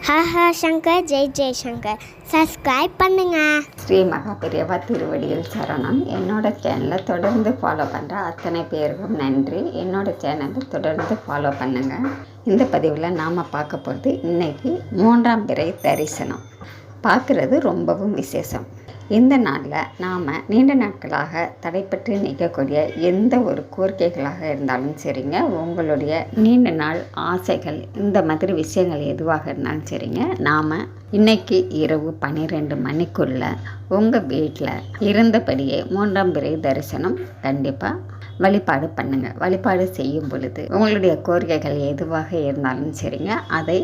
Haha Shankar Jai Shankar subscribe பண்ணுங்க. ஸ்ரீ மகாபெரியவா திருவடியில் சரணம். என்னோட சேனலை தொடர்ந்து ஃபாலோ பண்ணுற அத்தனை பேருக்கும் நன்றி. என்னோட சேனலை தொடர்ந்து ஃபாலோ பண்ணுங்கள். இந்த பதிவில் நாம் பார்க்க போகிறது இன்றைக்கி 3ஆம் பிறை தரிசனம் பார்க்குறது ரொம்பவும் விசேஷம். இந்த நாளில் நாம் நீண்ட நாட்களாக தடைப்பட்டு நிற்கக்கூடிய எந்த ஒரு கோரிக்கைகளாக இருந்தாலும் சரிங்க, உங்களுடைய நீண்ட நாள் ஆசைகள், இந்த மாதிரி விஷயங்கள் எதுவாக இருந்தாலும் சரிங்க, நாம் இன்றைக்கி இரவு 12 மணிக்குள்ளே உங்கள் வீட்டில் இருந்தபடியே 3ஆம் பிறை தரிசனம் கண்டிப்பாக வழிபாடு பண்ணுங்கள். வழிபாடு செய்யும் பொழுது உங்களுடைய கோரிக்கைகள் எதுவாக இருந்தாலும் சரிங்க, அதை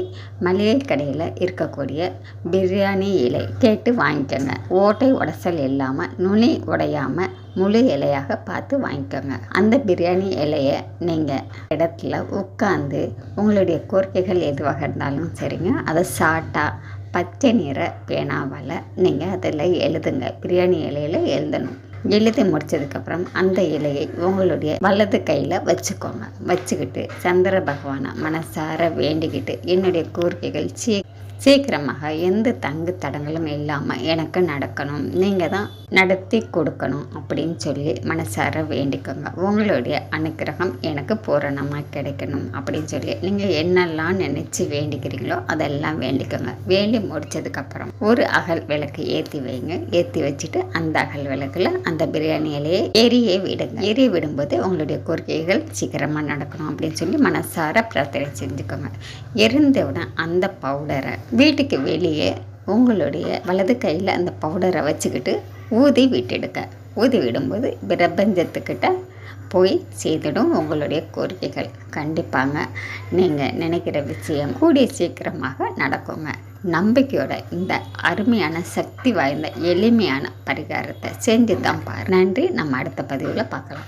மளிகை கடையில் இருக்கக்கூடிய பிரியாணி இலை கேட்டு வாங்கிக்கோங்க. ஓட்டை உடசல் இல்லாமல், நுனி உடையாமல் முழு இலையாக பார்த்து வாங்கிக்கோங்க. அந்த பிரியாணி இலையை நீங்கள் இடத்துல உட்காந்து உங்களுடைய கோரிக்கைகள் எதுவாக இருந்தாலும் சரிங்க, அதை ஷார்ட்டாக பச்சை நிற பேனாவால் நீங்கள் அதில் எழுதுங்க. பிரியாணி இலையில் எழுதணும். எழுதி முடித்ததுக்கப்புறம் அந்த இலையை உங்களுடைய வலது கையில் வச்சுக்கோங்க. வச்சுக்கிட்டு சந்திர பகவானை மனசார வேண்டிக்கிட்டு, என்னுடைய கோரிக்கைகள் சீக்கிரமாக எந்த தங்கு தடங்களும் இல்லாமல் எனக்கு நடக்கணும், நீங்கள் தான் நடத்தி கொடுக்கணும் அப்படின்னு சொல்லி மனசார வேண்டிக்கோங்க. உங்களுடைய அனுக்கிரகம் எனக்கு பூரணமாக கிடைக்கணும் அப்படின்னு சொல்லி நீங்கள் என்னெல்லாம் நினச்சி வேண்டிக்கிறீங்களோ அதெல்லாம் வேண்டிக்கோங்க. வேண்டி முடித்ததுக்கப்புறம் ஒரு அகல் விளக்கு ஏற்றி வைங்க. ஏற்றி வச்சுட்டு அந்த அகல் விளக்கில் அந்த பிரியாணி இலையை எரிய விடுங்க. எரிய விடும்போது உங்களுடைய கோரிக்கைகள் சீக்கிரமாக நடக்கணும் அப்படின்னு சொல்லி மனசார பிரார்த்தனை செஞ்சுக்கோங்க. எரிந்தவுடன் அந்த பவுடரை வீட்டுக்கு வெளியே உங்களுடைய வலது கையில் அந்த பவுடரை வச்சுக்கிட்டு ஊதி விட்டுடுங்க. ஊதி விடும்போது பிரபஞ்சத்துக்கிட்ட போய் செய்திடும் உங்களுடைய கோரிக்கைகள். கண்டிப்பாங்க நீங்கள் நினைக்கிற விஷயம் கூடிய சீக்கிரமாக நடக்குங்க. நம்பிக்கையோட இந்த அருமையான சக்தி வாய்ந்த எளிமையான பரிகாரத்தை செஞ்சு தான் பாரு. நன்றி. நம்ம அடுத்த பதிவில் பார்க்கலாம்.